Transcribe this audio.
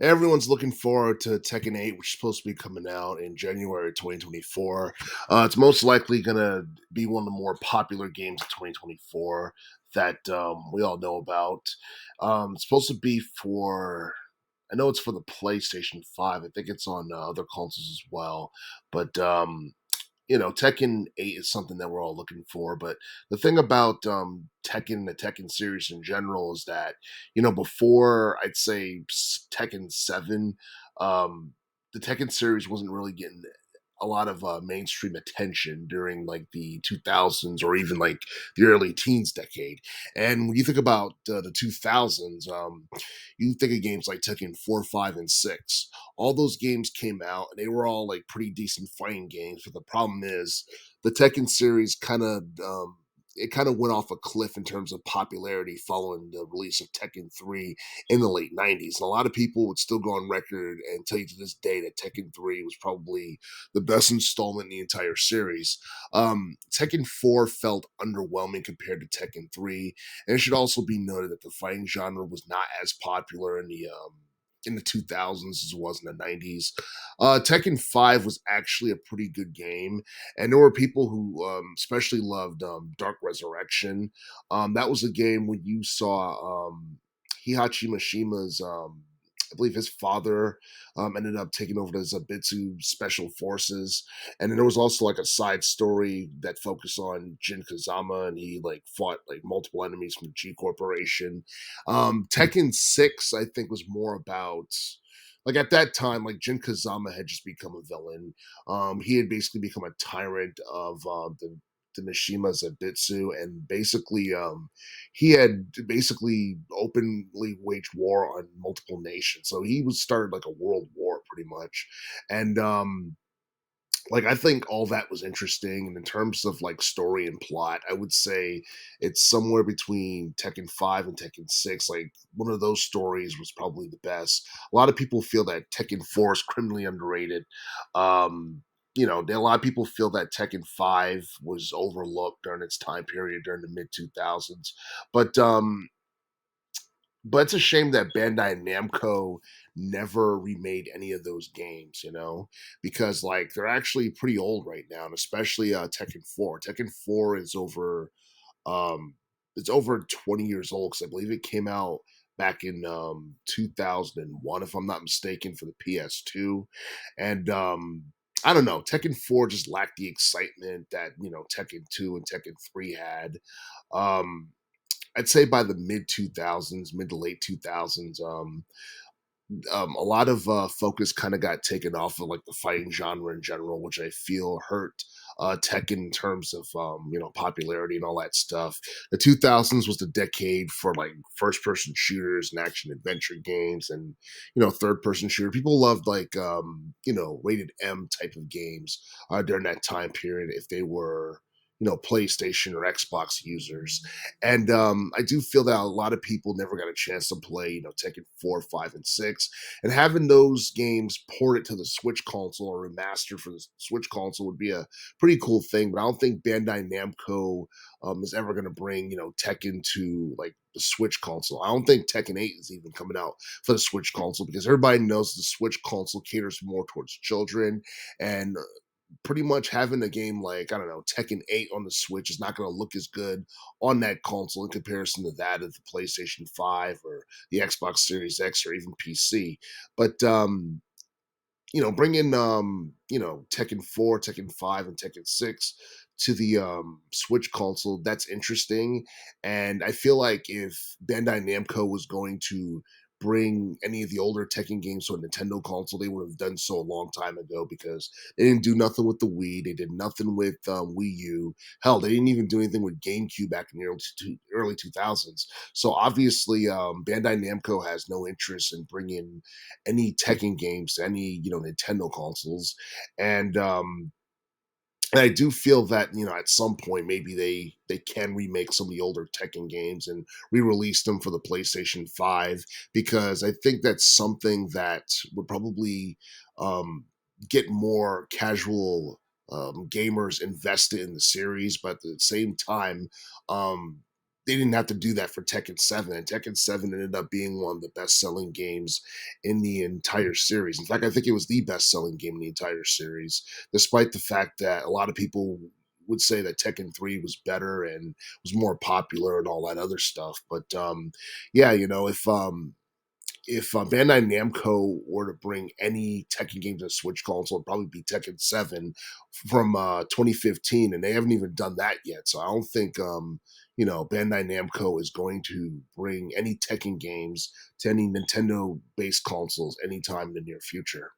Everyone's looking forward to Tekken 8, which is supposed to be coming out in January 2024. It's most likely going to be one of the more popular games of 2024 that we all know about. It's supposed to be for, I know it's for the PlayStation 5. I think it's on other consoles as well. But Tekken 8 is something that we're all looking for. But the thing about Tekken, the Tekken series in general, is that, before I'd say Tekken 7, the Tekken series wasn't really getting a lot of mainstream attention during like the 2000s or even like the early teens decade. And when you think about the 2000s, you think of games like Tekken 4, 5, and 6. All those games came out and they were all like pretty decent fighting games. But the problem is the Tekken series kind of went off a cliff in terms of popularity following the release of Tekken 3 in the late 90s. And a lot of people would still go on record and tell you to this day that Tekken 3 was probably the best installment in the entire series. Tekken 4 felt underwhelming compared to Tekken 3, and it should also be noted that the fighting genre was not as popular in the 2000s as it was in the 90s. Tekken 5 was actually a pretty good game, and there were people who especially loved Dark Resurrection. That was a game when you saw Hihachi Mishima's I believe his father ended up taking over the Zabitsu Special Forces, and then there was also like a side story that focused on Jin Kazama, and he like fought like multiple enemies from the G Corporation. Tekken 6, I think, was more about like at that time, like Jin Kazama had just become a villain. He had basically become a tyrant of the Mishima Zabitsu, and basically he had basically openly waged war on multiple nations. So he was started like a world war pretty much. And like I think all that was interesting. And in terms of like story and plot, I would say it's somewhere between Tekken 5 and Tekken 6. Like one of those stories was probably the best. A lot of people feel that Tekken 4 is criminally underrated. A lot of people feel that Tekken 5 was overlooked during its time period during the mid 2000s. But but it's a shame that Bandai Namco never remade any of those games, because like they're actually pretty old right now, and especially Tekken 4. Tekken 4 is over it's over 20 years old because I believe it came out back in 2001 if I'm not mistaken for the PS2. And I don't know, Tekken 4 just lacked the excitement that, Tekken 2 and Tekken 3 had. Um I'd say by the mid 2000s, mid to late 2000s, a lot of focus kind of got taken off of like the fighting genre in general, which I feel hurt Tekken in terms of popularity and all that stuff. The 2000s was the decade for like first person shooters and action adventure games, and third person shooter. People loved like rated M type of games during that time period if they were PlayStation or Xbox users. And I do feel that a lot of people never got a chance to play, Tekken 4, 5, and 6. And having those games ported to the Switch console or remastered for the Switch console would be a pretty cool thing. But I don't think Bandai Namco is ever going to bring, Tekken to like the Switch console. I don't think Tekken 8 is even coming out for the Switch console because everybody knows the Switch console caters more towards children, and pretty much having a game like, I don't know, Tekken 8 on the Switch is not going to look as good on that console in comparison to that of the PlayStation 5 or the Xbox Series X or even PC. But bringing Tekken 4, Tekken 5, and Tekken 6 to the Switch console, that's interesting. And I feel like if Bandai Namco was going to bring any of the older Tekken games to a Nintendo console, they would have done so a long time ago because they didn't do nothing with the Wii. They did nothing with Wii U. Hell, they didn't even do anything with GameCube back in the early 2000s. So obviously, Bandai Namco has no interest in bringing any Tekken games to any Nintendo consoles, and I do feel that at some point maybe they can remake some of the older Tekken games and re-release them for the PlayStation 5 because I think that's something that would probably um, get more casual gamers invested in the series, but at the same time, um, they didn't have to do that for Tekken 7, and Tekken 7 ended up being one of the best-selling games in the entire series. In fact, I think it was the best-selling game in the entire series, despite the fact that a lot of people would say that Tekken 3 was better and was more popular and all that other stuff. But yeah, if Bandai Namco were to bring any Tekken game to the Switch console, it'd probably be Tekken 7 from 2015, and they haven't even done that yet. So I don't think Bandai Namco is going to bring any Tekken games to any Nintendo-based consoles anytime in the near future.